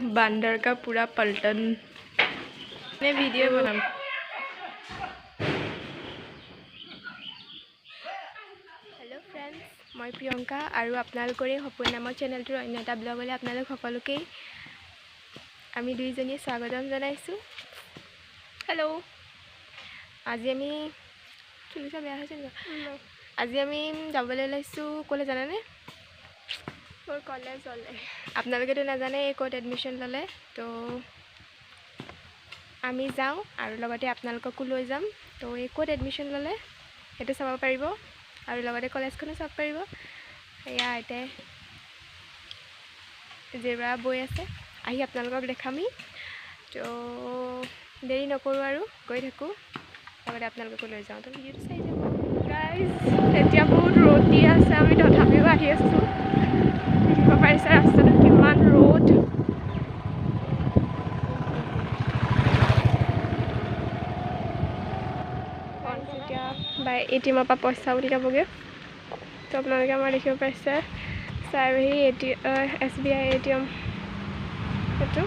बंदर का पूरा पलटन मैं वीडियो बनाम हेलो फ्रेंड्स मैं प्रियंका और आपनालोकरे सपन नाমৰ चेनेलটোৰ অন্য এটা ব্লগলৈ আপোনালোক সকলোকে আমি দুইজনী স্বাগতম জনাইছো हेलो আজি আমি শুনিছা বেয়া হৈছে নি আজি আমি যাবলৈ লাইছো কোলে জানানে মোৰ কলেজ হলে আপোনালোকে তো নাজানে ক'ত এডমিশন ললে তো আমি যাও আৰু লগতে আপোনালোককো লৈ যাম তো এই ক'ত এডমিশন ললে হেতু চাব পাৰিব আৰু লগতে কলেজখনো চাব পাৰিব এয়া আইতে জেব্ৰা বৈ আছে আহি আপোনালোকক দেখামি তো দেৰি নকৰো আৰু গৈ থাকো লগতে আপোনালোককো লৈ যাওঁ তো ভিডিওটো চাই যাওক গাইস এতিয়া বহুত ৰ'দ দি আছে আমি তথাপিও আহি আছো দেখিব পাৰিছে ৰাস্তাটো কিমান ৰ'দ বাই এটিএমৰ পৰা পইচা উলিয়াবগে তো আপোনালোকে আমাৰ দেখিব পাইছে চাইহি SBI এটিএম সেইটো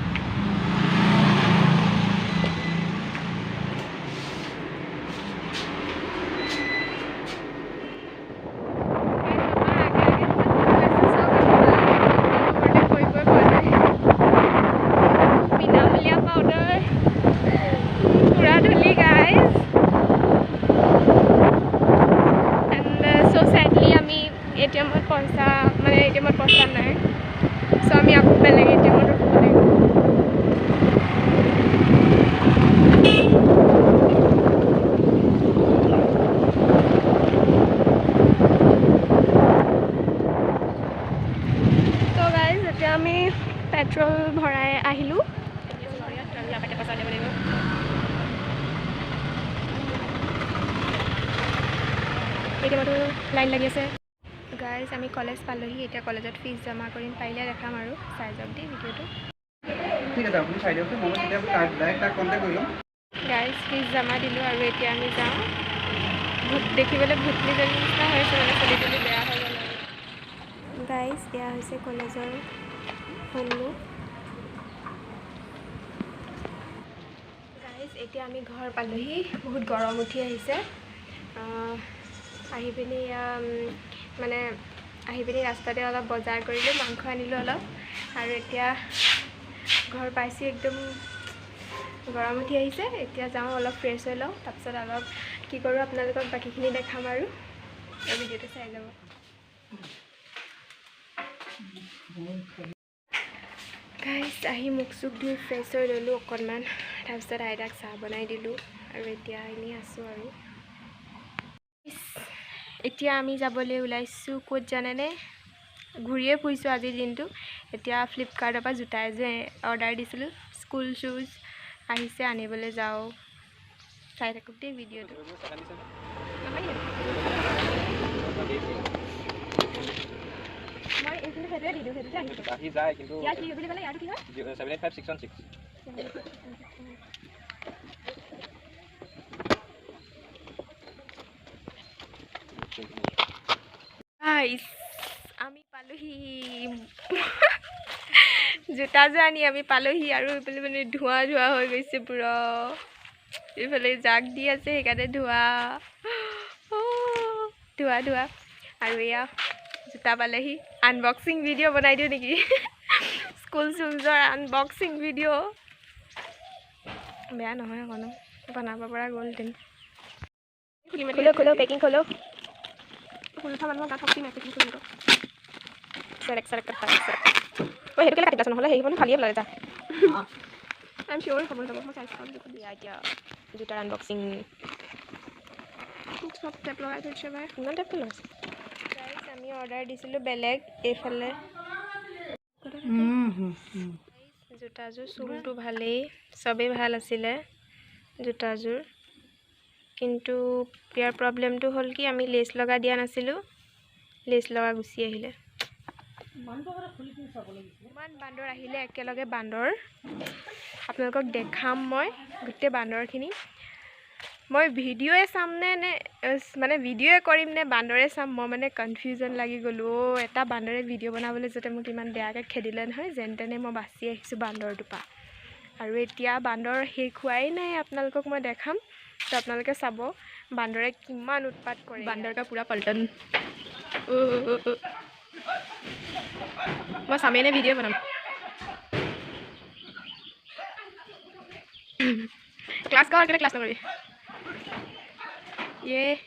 एटीएमत पैसा माने एटीएमत पैसा নাই सो আমি আকৌ বেলেগ এটিএমত ৰখিব লাগিব তো গাইস এতিয়া আমি পেট্ৰল ভৰাই আহিলো এটিএমতো লাইন লাগি আছে गाइस आमी कॉलेज पालोही एटा कॉलेजत फीस जमा करिम पाइले देखाम आरो चाइ जब दे भिडियोটো ठीक আছে আপুনি চাই দিয়ক মই তেতিয়া ডাইৰেক্ট তাক কন্টাক্ট কৰিম गाइस फीस जमा दिलो आरो एटा आमी जाऊ भूत देखिबले भूतली जनि निस्ता হৈছে মানে চলিবলৈ বেয়া হৈ গল गाइस এয়া হৈছে কলেজৰ হলু गाइस एटा आमी घर पालोही बहुत गरम उठी আহিছে আহি পিনি মানে আহি পিনি ৰাস্তাতে অলপ বজাৰ কৰিলো মাংস আনিলো অলপ আৰু এতিয়া ঘৰ পাইছি একদম গৰম উঠি আহিছে এতিয়া যাও অলপ ফ্ৰেছ হৈ লও তাৰপিছত অলপ কি কৰো আপোনালোকক বাকিখিনি দেখাম আৰু এই ভিডিওটো চাই যাব গাইস আহি মুখ চুখ ধুই ফ্ৰেছ হৈ ললো অকণমান তাৰপিছত আইতাক চাহ বনাই দিলো আৰু এতিয়া এনে আছো আৰু এতিয়া আমি যাবলৈ ওলাইছো ক'ত জানেনে ঘুৰিয়ে ফুৰিছো আজি দিনটো এতিয়া ফ্লিপকাৰ্টৰ পৰা জোতা এযোৰ অৰ্ডাৰ দিছিলো স্কুল শুজ আহিছে আনিবলৈ যাও চাই থাকক দে ভিডিওটো মই এইখিনি হেৰে দি দিও হেৰে আহি যায় কিন্তু ইয়াত কি বুলি ক'লে ইয়াৰ কি হয় 78616 गाइस आमी पालोही জোতা জানি আমি পালোহি আৰু ইফালে মানে ধোৱা ধোৱা হৈ গৈছে পুৰা ইফালে জাক দি আছে হেকাতে ধোৱা ধোৱা ধোৱা আৰু এয়া জোতা পালেহি আনবক্সিং ভিডিও বনাই দিও নেকি স্কুল শুজৰ আনবক্সিং ভিডিও বেয়া নহয় কোনো বনাব পৰা গ'ল তেন খোলো পেকিং খোলো उल्टा मन गात हक्ति मैसेज लिखो सेलेक्ट करता है ओए हेतु केला काटिला নহলে হেইবন খালিয়ে বলা যা আই এম শিওর খবৰ যাব মই চাইছ কাম দেখো দিয়া এতিয়া জুতাৰ আনবক্সিং সব টেপ লগাই থৈছে ভাই ইমান টেপ লগাইছে গাইস আমি অৰ্ডাৰ দিছিলো বেলেগ এফালে জুতাযোৰ চুলটো ভালেই সবে ভাল আছিল জুতাযোৰ কিন্তু ইয়াৰ প্ৰবলেমটো হল কি আমি লেস লগা দিয়া নাছিলো লেস লগা গুছি আহিলে মান বান্দৰ আহিলে একেলগে বান্দৰ আপোনালোকক দেখাম মই গুটে বান্দৰখিনি মই ভিডিঅ'য়ে চাম নে মানে ভিডিঅ'য়ে কৰিম নে বান্দৰে চাম মই মানে কনফিউজন লাগি গ'লোঁ এটা বান্দৰে ভিডিঅ' বনাবলৈ যাতে মোক ইমান বেয়াকৈ খেদিলে নহয় যেন তেনে মই বাচি আহিছোঁ বান্দৰটোৰ পৰা আৰু এতিয়া বান্দৰ শেষ হোৱাই নাই আপোনালোকক মই দেখাম তো আপোনালোকে চাব বান্দৰে কিমান উৎপাত কৰে বান্দৰ কা পুৰা পল্টন মই চামেই নে ভিডিঅ' বনাম ক্লাছ কৰ কেলে ক্লাছ নকৰি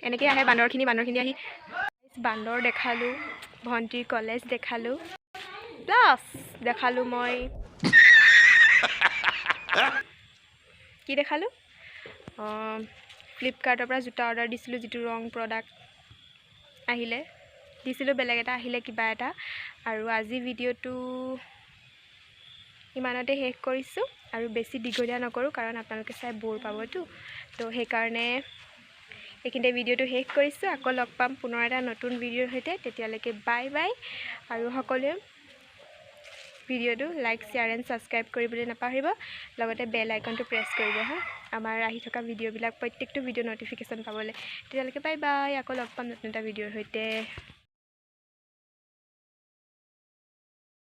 এনেকৈ আহে বান্দৰখিনি আহি বান্দৰ দেখালোঁ ভণ্টিৰ কলেজ দেখালোঁ প্লাছ দেখালোঁ মই কি দেখালোঁ ফ্লিপকাৰ্টৰ পৰা জোতা অৰ্ডাৰ দিছিলোঁ যিটো ৰং প্ৰডাক্ট আহিলে দিছিলোঁ বেলেগ এটা আহিলে কিবা এটা আৰু আজি ভিডিঅ'টো ইমানতে শেষ কৰিছোঁ আৰু বেছি দীঘলীয়া নকৰোঁ কাৰণ আপোনালোকে চাই ব'ৰ পাবতো তো সেইকাৰণে এইখিনিতে ভিডিঅ'টো শেষ কৰিছোঁ আকৌ লগ পাম পুনৰ এটা নতুন ভিডিঅ'ৰ সৈতে তেতিয়ালৈকে বাই বাই আৰু সকলোৱে ভিডিঅ'টো লাইক শ্বেয়াৰ এণ্ড ছাবস্ক্ৰাইব কৰিবলৈ নাপাহৰিব লগতে বেল আইকনটো প্ৰেছ কৰিব হা আমাৰ আহি থকা ভিডিঅ'বিলাক প্ৰত্যেকটো ভিডিঅ' ন'টিফিকেশ্যন পাবলৈ তেতিয়ালৈকে বাই বাই আকৌ লগ পাম নতুন এটা ভিডিঅ'ৰ সৈতে